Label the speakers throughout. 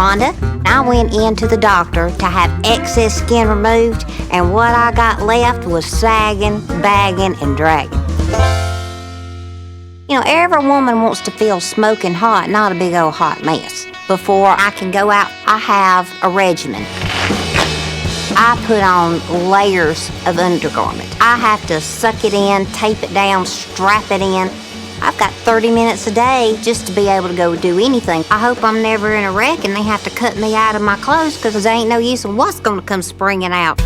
Speaker 1: Rhonda. I went into the doctor to have excess skin removed, and what I got left was sagging, bagging, and dragging. You know, every woman wants to feel smoking hot, not a big old hot mess. Before I can go out, I have a regimen. I put on layers of undergarment. I have to suck it in, tape it down, strap it in. I've got 30 minutes a day just to be able to go do anything. I hope I'm never in a wreck and they have to cut me out of my clothes because there ain't no use in what's gonna come springing out.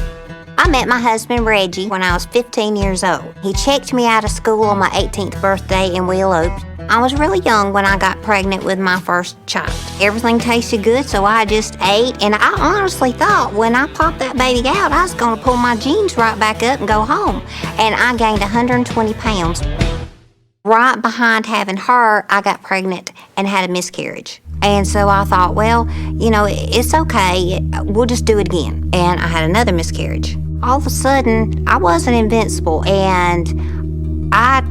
Speaker 1: I met my husband, Reggie, when I was 15 years old. He checked me out of school on my 18th birthday and we eloped. I was really young when I got pregnant with my first child. Everything tasted good, so I just ate, and I honestly thought when I popped that baby out, I was gonna pull my jeans right back up and go home. And I gained 120 pounds. Right behind having her, I got pregnant and had a miscarriage. And so I thought, well, you know, it's okay, we'll just do it again. And I had another miscarriage. All of a sudden, I wasn't invincible, and I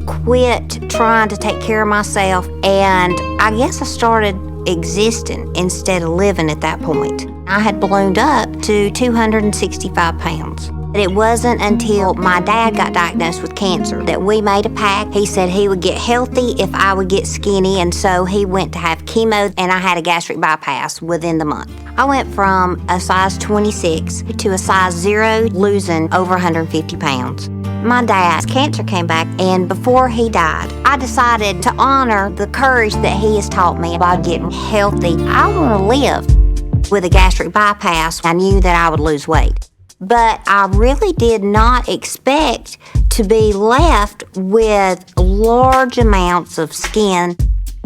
Speaker 1: quit trying to take care of myself, and I guess I started existing instead of living at that point. I had ballooned up to 265 pounds. It wasn't until my dad got diagnosed with cancer that we made a pact. He said he would get healthy if I would get skinny, and so he went to have chemo, and I had a gastric bypass within the month. I went from a size 26 to a size 0, losing over 150 pounds. My dad's cancer came back, and before he died, I decided to honor the courage that he has taught me about getting healthy. I want to live with a gastric bypass. I knew that I would lose weight. But I really did not expect to be left with large amounts of skin.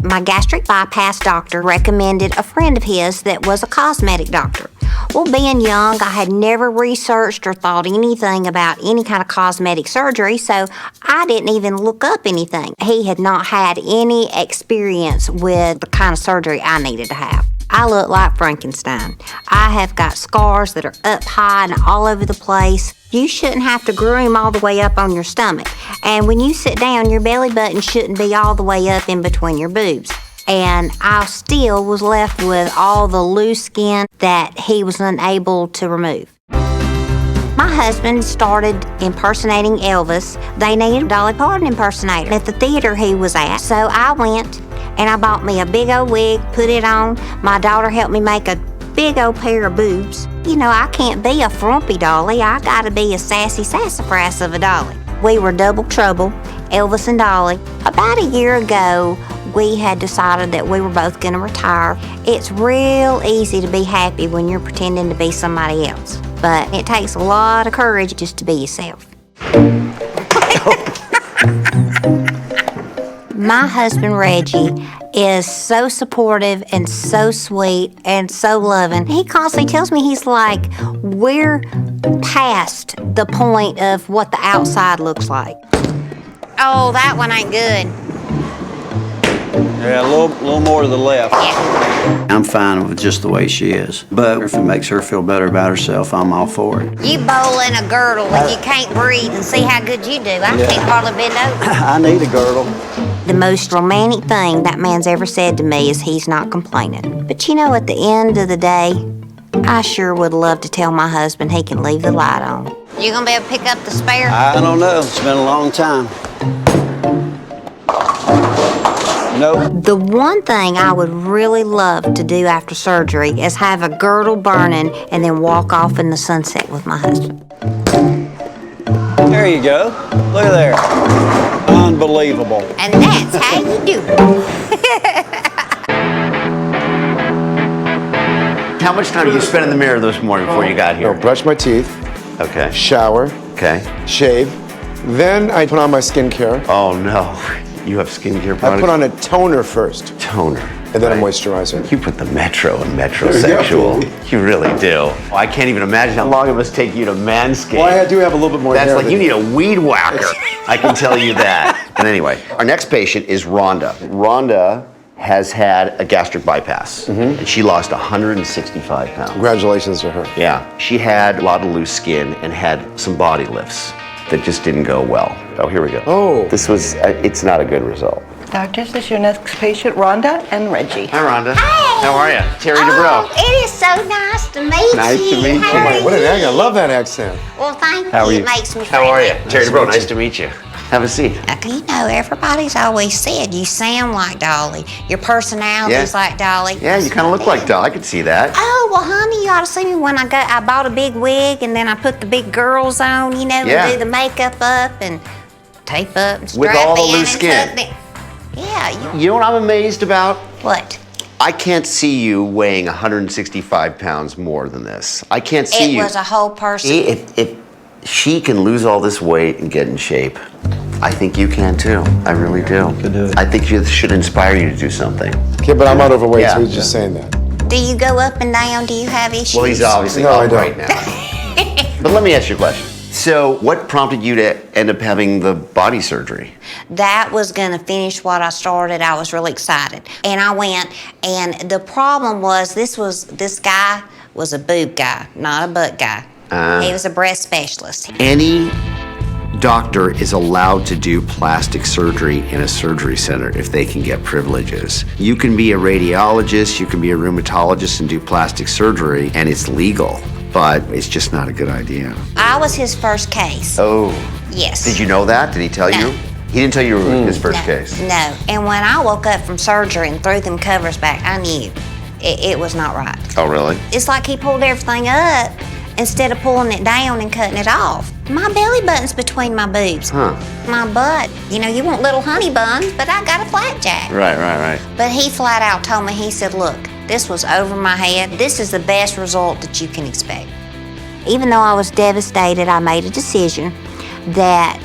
Speaker 1: My gastric bypass doctor recommended a friend of his that was a cosmetic doctor. Well, being young, I had never researched or thought anything about any kind of cosmetic surgery, so I didn't even look up anything. He had not had any experience with the kind of surgery I needed to have. I look like Frankenstein. I have got scars that are up high and all over the place. You shouldn't have to groom all the way up on your stomach. And when you sit down, your belly button shouldn't be all the way up in between your boobs. And I still was left with all the loose skin that he was unable to remove. My husband started impersonating Elvis. They needed a Dolly Parton impersonator at the theater he was at. So I went and I bought me a big old wig, put it on. My daughter helped me make a big old pair of boobs. You know, I can't be a frumpy dolly. I gotta be a sassy sassafras of a dolly. We were double trouble, Elvis and Dolly. About a year ago, we had decided that we were both gonna retire. It's real easy to be happy when you're pretending to be somebody else, but it takes a lot of courage just to be yourself. My husband, Reggie, is so supportive and so sweet and so loving. He constantly tells me, he's like, we're past the point of what the outside looks like. Oh, that one ain't good.
Speaker 2: Yeah, a little more to the left.
Speaker 1: Yeah.
Speaker 3: I'm fine with just the way she is, but if it makes her feel better about herself, I'm all for it.
Speaker 1: You bowl in a girdle and you can't breathe and see how good you do. I can't hardly bend over.
Speaker 2: I need a girdle.
Speaker 1: The most romantic thing that man's ever said to me is he's not complaining. But you know, at the end of the day, I sure would love to tell my husband he can leave the light on. You gonna be able to pick up the spare?
Speaker 2: I don't know. It's been a long time. Nope.
Speaker 1: The one thing I would really love to do after surgery is have a girdle burning and then walk off in the sunset with my husband.
Speaker 2: There you go. Look at there. Unbelievable.
Speaker 1: And that's how you do it.
Speaker 4: How much time did you spend in the mirror this morning before you got here?
Speaker 5: I'll brush my teeth,
Speaker 4: Okay.
Speaker 5: shower,
Speaker 4: Okay.
Speaker 5: shave. Then I put on my skincare.
Speaker 4: Oh no, you have skincare products?
Speaker 5: I put on a toner first,
Speaker 4: toner.
Speaker 5: and then
Speaker 4: right?
Speaker 5: a moisturizer.
Speaker 4: You put the Metro in metrosexual. You really do. I can't even imagine how long it must take you to manscape.
Speaker 5: Well, I do have a little bit more
Speaker 4: That's
Speaker 5: hair
Speaker 4: like
Speaker 5: than
Speaker 4: you need a weed whacker. I can tell you that. And anyway, our next patient is Rhonda. Rhonda has had a gastric bypass, and she lost 165 pounds.
Speaker 5: Congratulations to her.
Speaker 4: Yeah, she had a lot of loose skin and had some body lifts that just didn't go well. Oh, here we go.
Speaker 5: Oh.
Speaker 4: This was, it's not a good result.
Speaker 6: Doctors, this is your next patient, Rhonda and Reggie.
Speaker 4: Hi, Rhonda.
Speaker 1: Hey!
Speaker 4: How are you? Terry Dubrow.
Speaker 1: It is so nice to meet you.
Speaker 4: Nice to meet you.
Speaker 1: How are
Speaker 5: What an
Speaker 1: you?
Speaker 5: accent. I love that accent.
Speaker 1: Well, thank
Speaker 4: How are
Speaker 1: you.
Speaker 4: you?
Speaker 1: It makes me
Speaker 4: How are you?
Speaker 1: friendly.
Speaker 4: Terry Dubrow, nice to meet you. Have a seat.
Speaker 1: You know, everybody's always said you sound like Dolly. Your personality's like Dolly.
Speaker 4: Yeah, you kind of look like Doll. I could see that.
Speaker 1: Oh, well, honey, you ought to see me when I bought a big wig and then I put the big girls on, you know,
Speaker 4: Yeah.
Speaker 1: and do the makeup up and tape up and strap
Speaker 4: With all the
Speaker 1: in
Speaker 4: loose
Speaker 1: and
Speaker 4: skin.
Speaker 1: tuck it. Yeah,
Speaker 4: You know what I'm amazed about?
Speaker 1: what?
Speaker 4: I can't see you weighing 165 pounds more than this. I can't see you.
Speaker 1: It was a whole person.
Speaker 4: If she can lose all this weight and get in shape, I think you can too. I really do.
Speaker 3: Could do it.
Speaker 4: I think it should inspire you to do something.
Speaker 5: Okay, but I'm not overweight,
Speaker 4: Yeah.
Speaker 5: so he's just saying that.
Speaker 1: Do you go up and down? Do you have issues?
Speaker 4: Well, he's obviously
Speaker 5: No, I
Speaker 4: up
Speaker 5: don't.
Speaker 4: right now. But let me ask you a question. So, what prompted you to end up having the body surgery?
Speaker 1: That was gonna finish what I started. I was really excited. And I went, and the problem was this guy was a boob guy, not a butt guy. He was a breast specialist.
Speaker 4: Any doctor is allowed to do plastic surgery in a surgery center if they can get privileges. You can be a radiologist, you can be a rheumatologist and do plastic surgery, and it's legal, but it's just not a good idea.
Speaker 1: I was his first case.
Speaker 4: Oh.
Speaker 1: Yes.
Speaker 4: Did you know that? Did he tell
Speaker 1: No.
Speaker 4: you? He didn't tell you his first
Speaker 1: No,
Speaker 4: case.
Speaker 1: no. And when I woke up from surgery and threw them covers back, I knew it was not right.
Speaker 4: Oh, really?
Speaker 1: It's like he pulled everything up instead of pulling it down and cutting it off. My belly button's between my boobs.
Speaker 4: Huh.
Speaker 1: My butt. You know, you want little honey buns, but I got a flapjack.
Speaker 4: Right.
Speaker 1: But he flat out told me, he said, look, this was over my head. This is the best result that you can expect. Even though I was devastated, I made a decision that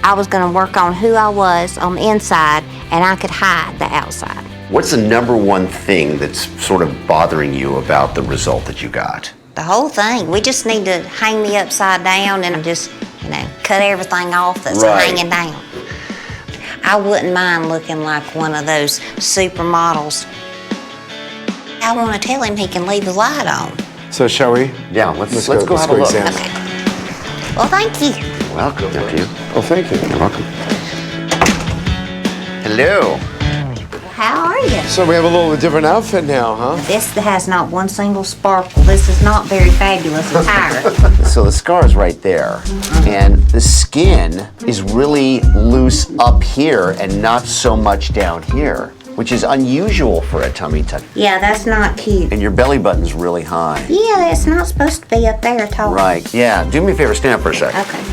Speaker 1: I was going to work on who I was on the inside and I could hide the outside.
Speaker 4: What's the number one thing that's sort of bothering you about the result that you got?
Speaker 1: The whole thing. We just need to hang me upside down and just, you know, cut everything off that's
Speaker 4: Right.
Speaker 1: hanging down. I wouldn't mind looking like one of those supermodels. I want to tell him he can leave the light on.
Speaker 5: So shall we?
Speaker 4: Yeah, let's go
Speaker 5: let's
Speaker 4: have a look.
Speaker 5: examine.
Speaker 1: Okay. Well, thank you.
Speaker 4: Welcome. After you.
Speaker 5: Oh, thank you.
Speaker 4: You're welcome. Hello.
Speaker 1: How are you?
Speaker 5: So we have a little different outfit now, huh?
Speaker 1: This has not one single sparkle. This is not very fabulous attire.
Speaker 4: So the scar is right there, and the skin is really loose up here and not so much down here, which is unusual for a tummy tuck.
Speaker 1: Yeah, that's not cute.
Speaker 4: And your belly button's really high.
Speaker 1: Yeah, it's not supposed to be up there at all.
Speaker 4: Right, yeah. Do me a favor, stand up for a sec.
Speaker 1: Okay.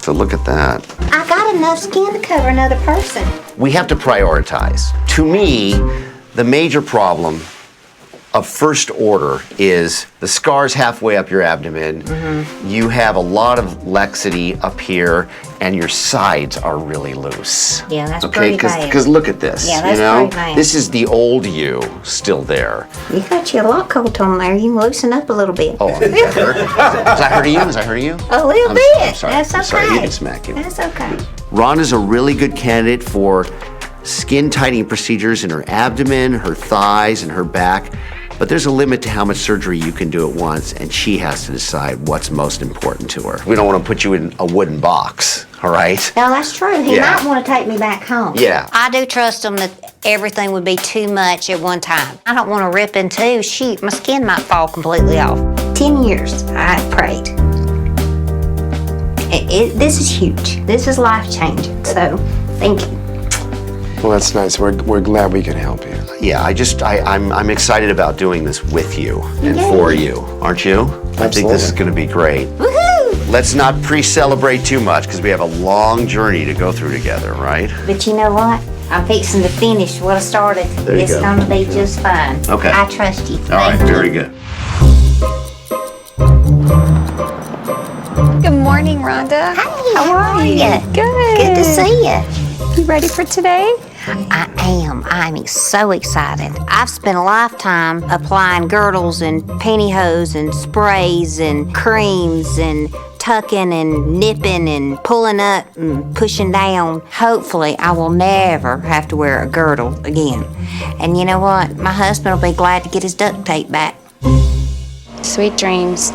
Speaker 4: So look at that.
Speaker 1: I got enough skin to cover another person.
Speaker 4: We have to prioritize. To me, the major problem of first order is the scars halfway up your abdomen. You have a lot of laxity up here, and your sides are really loose.
Speaker 1: Yeah, that's
Speaker 4: okay,
Speaker 1: pretty bad.
Speaker 4: because look at this.
Speaker 1: Yeah, that's
Speaker 4: you know,
Speaker 1: pretty bad.
Speaker 4: this is the old you still there.
Speaker 1: You got your lock coat on there. You can loosen up a little bit.
Speaker 4: Oh, is that hurting you? Is that hurting you?
Speaker 1: A little
Speaker 4: I'm
Speaker 1: bit.
Speaker 4: sorry.
Speaker 1: That's okay.
Speaker 4: I'm sorry. He can smack you.
Speaker 1: That's okay.
Speaker 4: Rhonda's a really good candidate for skin tightening procedures in her abdomen, her thighs, and her back. But there's a limit to how much surgery you can do at once, and she has to decide what's most important to her. We don't want to put you in a wooden box, all right?
Speaker 1: No, that's true. He
Speaker 4: Yeah.
Speaker 1: might want to take me back home.
Speaker 4: Yeah.
Speaker 1: I do trust him that everything would be too much at one time. I don't want to rip in two. Shoot, my skin might fall completely off. 10 years, I've prayed. This is huge. This is life-changing. So, thank you.
Speaker 5: Well, that's nice. We're glad we can help you.
Speaker 4: Yeah, I'm excited about doing this with you and
Speaker 1: Yay.
Speaker 4: for you, aren't you? I think this is
Speaker 5: Absolutely.
Speaker 4: going to be great.
Speaker 1: Woohoo!
Speaker 4: Let's not pre-celebrate too much because we have a long journey to go through together, right?
Speaker 1: But you know what? I'm fixing to finish what I started.
Speaker 4: There you
Speaker 1: It's
Speaker 4: go.
Speaker 1: gonna be just fine.
Speaker 4: Okay.
Speaker 1: I trust you.
Speaker 4: All right,
Speaker 1: Thank you.
Speaker 4: very good.
Speaker 7: Good morning, Rhonda.
Speaker 1: Hey, how are you?
Speaker 7: Good.
Speaker 1: Good to see you.
Speaker 7: You ready for today?
Speaker 1: I am. I'm so excited. I've spent a lifetime applying girdles and pantyhose and sprays and creams and tucking and nipping and pulling up and pushing down. Hopefully, I will never have to wear a girdle again. And you know what? My husband will be glad to get his duct tape back.
Speaker 7: Sweet dreams.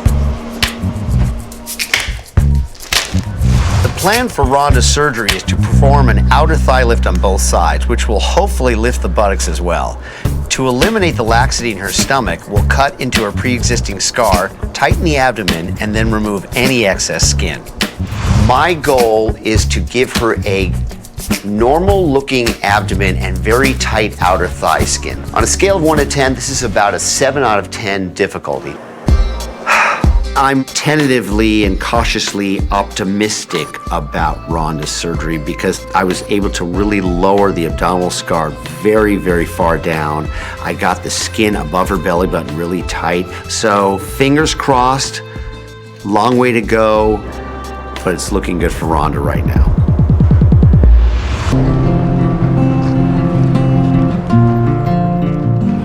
Speaker 4: The plan for Rhonda's surgery is to perform an outer thigh lift on both sides, which will hopefully lift the buttocks as well. To eliminate the laxity in her stomach, we'll cut into her pre-existing scar, tighten the abdomen, and then remove any excess skin. My goal is to give her a normal-looking abdomen and very tight outer thigh skin. On a scale of 1 to 10, this is about a 7 out of 10 difficulty. I'm tentatively and cautiously optimistic about Rhonda's surgery because I was able to really lower the abdominal scar very, very far down. I got the skin above her belly button really tight. So fingers crossed, long way to go, but it's looking good for Rhonda right now.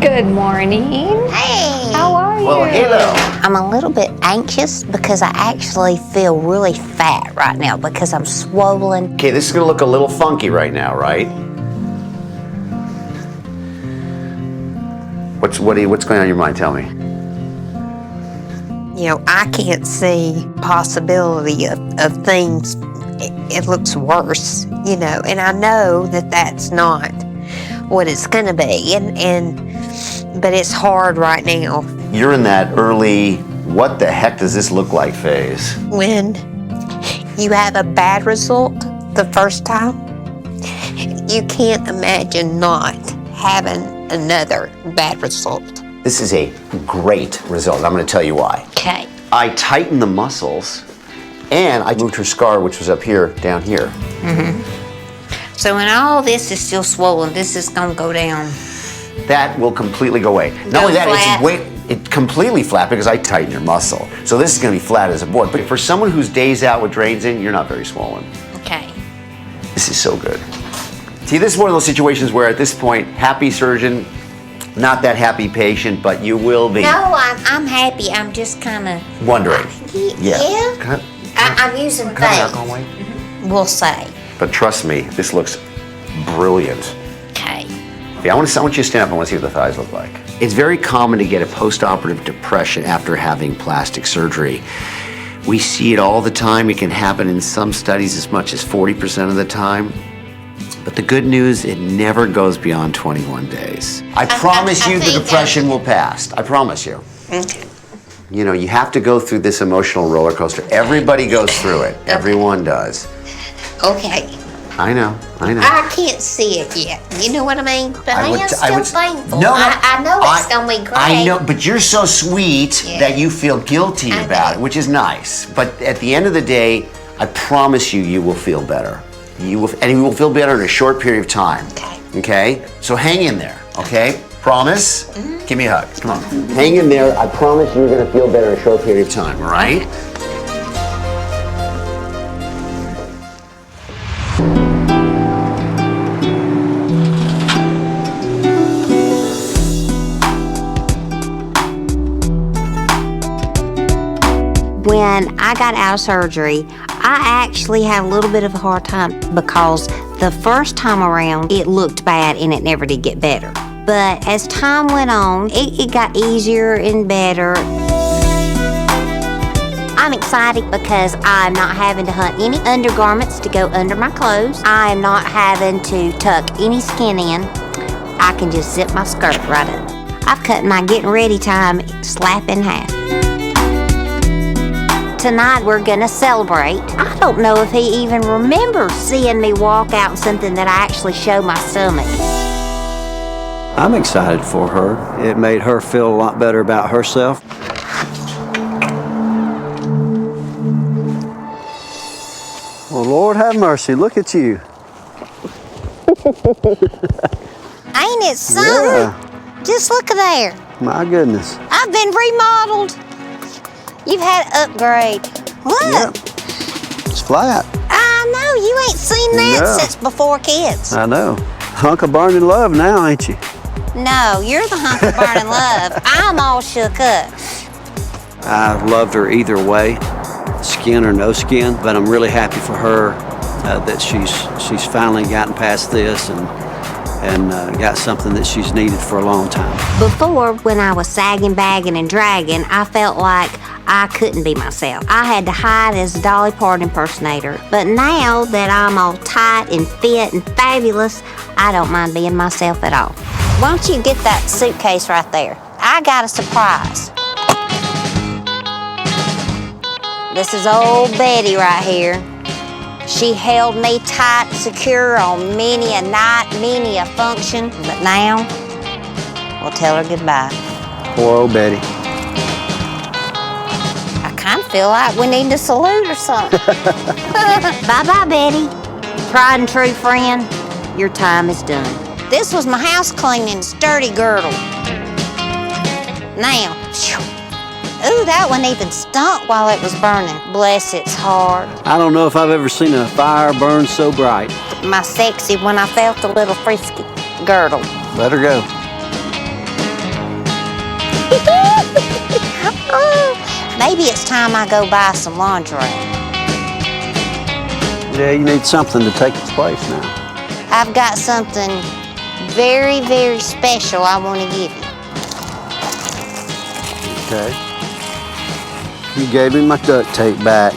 Speaker 7: Good morning.
Speaker 1: Hey!
Speaker 7: How are you?
Speaker 4: Well, hello.
Speaker 1: I'm a little bit anxious because I actually feel really fat right now because I'm swollen.
Speaker 4: Okay, this is gonna look a little funky right now, right? What's going on in your mind? Tell me.
Speaker 8: You know, I can't see possibility of things. It looks worse, you know, and I know that that's not what it's gonna be, but it's hard right now.
Speaker 4: You're in that early, what the heck does this look like phase?
Speaker 8: When you have a bad result the first time, you can't imagine not having another bad result.
Speaker 4: This is a great result. I'm gonna tell you why.
Speaker 1: Okay.
Speaker 4: I tightened the muscles and I moved her scar, which was up here, down here.
Speaker 1: So when all this is still swollen, this is gonna go down.
Speaker 4: That will completely go away. Not
Speaker 1: Go
Speaker 4: only that,
Speaker 1: flat.
Speaker 4: it's completely flat because I tightened your muscle. So this is gonna be flat as a board. But for someone who's days out with drains in, you're not very swollen.
Speaker 1: Okay.
Speaker 4: This is so good. See, this is one of those situations where at this point, happy surgeon, not that happy patient, but you will be.
Speaker 1: No, I'm happy. I'm just kind of.
Speaker 4: Wondering.
Speaker 1: Yeah.
Speaker 4: Cut
Speaker 1: I'm using
Speaker 4: alcohol
Speaker 1: faith.
Speaker 4: white.
Speaker 1: We'll say.
Speaker 4: But trust me, this looks brilliant.
Speaker 1: Okay.
Speaker 4: Yeah, I want you to stand up. I want to see what the thighs look like. It's very common to get a post-operative depression after having plastic surgery. We see it all the time. It can happen in some studies as much as 40% of the time. But the good news, it never goes beyond 21 days. I promise you the depression will pass. I promise you.
Speaker 8: Okay.
Speaker 4: You know, you have to go through this emotional roller coaster. Everybody goes through it. Everyone does.
Speaker 8: Okay.
Speaker 4: I know.
Speaker 8: I can't see it yet. You know what I mean?
Speaker 1: But I am still thankful.
Speaker 4: No,
Speaker 1: I know it's going to be great.
Speaker 4: I know, but you're so sweet
Speaker 8: Yeah.
Speaker 4: that you feel guilty
Speaker 8: I
Speaker 4: about
Speaker 8: know.
Speaker 4: it, which is nice. But at the end of the day, I promise you, you will feel better. You will, and you will feel better in a short period of time.
Speaker 8: Okay.
Speaker 4: Okay? So hang in there, okay? Promise? Give me a hug. Come on. Hang in there. I promise you're going to feel better in a short period of time, all right?
Speaker 1: When I got out of surgery, I actually had a little bit of a hard time because the first time around, it looked bad and it never did get better. But as time went on, it got easier and better. I'm excited because I'm not having to hunt any undergarments to go under my clothes. I am not having to tuck any skin in. I can just zip my skirt right up. I've cut my getting ready time slap in half. Tonight we're gonna celebrate. I don't know if he even remembers seeing me walk out in something that I actually show my stomach.
Speaker 3: I'm excited for her. It made her feel a lot better about herself. Well, Lord have mercy, look at you.
Speaker 1: Ain't it something?
Speaker 3: Yeah,
Speaker 1: Just look there.
Speaker 3: my goodness.
Speaker 1: I've been remodeled. You've had an upgrade. Look.
Speaker 3: Yep. It's flat.
Speaker 1: I know, you ain't seen that
Speaker 3: No.
Speaker 1: since before kids.
Speaker 3: I know. Hunk of burning love now, ain't you?
Speaker 1: No, you're the hunk of burning love. I'm all shook up.
Speaker 3: I loved her either way, skin or no skin, but I'm really happy for her that she's finally gotten past this and got something that she's needed for a long time.
Speaker 1: Before, when I was sagging, bagging, and dragging, I felt like I couldn't be myself. I had to hide as a Dolly Parton impersonator. But now that I'm all tight and fit and fabulous, I don't mind being myself at all. Why don't you get that suitcase right there? I got a surprise. This is old Betty right here. She held me tight, secure on many a night, many a function. But now, we'll tell her goodbye.
Speaker 3: Poor old Betty.
Speaker 1: I kind of feel like we need to salute or something. Bye-bye, Betty. Tried and true friend, your time is done. This was my house cleaning sturdy girdle. Now, phew. Ooh, that one even stunk while it was burning. Bless its heart.
Speaker 3: I don't know if I've ever seen a fire burn so bright.
Speaker 1: My sexy when I felt a little frisky girdle.
Speaker 3: Let her go.
Speaker 1: Maybe it's time I go buy some lingerie.
Speaker 3: Yeah, you need something to take its place now.
Speaker 1: I've got something very, very special I want to give you.
Speaker 3: Okay. You gave me my duct tape back.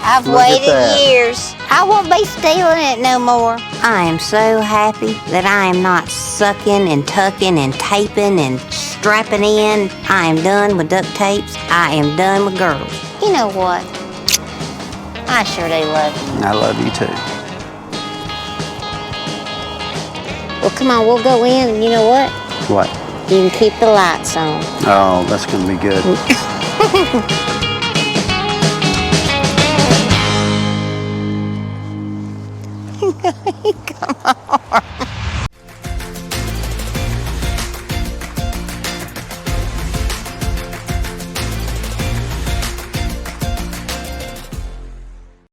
Speaker 1: I've
Speaker 3: Look at
Speaker 1: waited
Speaker 3: that.
Speaker 1: years. I won't be stealing it no more. I am so happy that I am not sucking and tucking and taping and strapping in. I am done with duct tapes. I am done with girdles. You know what? I sure do love you.
Speaker 3: I love you too.
Speaker 1: Well, come on, we'll go in and you know what?
Speaker 3: What?
Speaker 1: You can keep the lights on.
Speaker 3: Oh, that's gonna be good.
Speaker 1: Come on.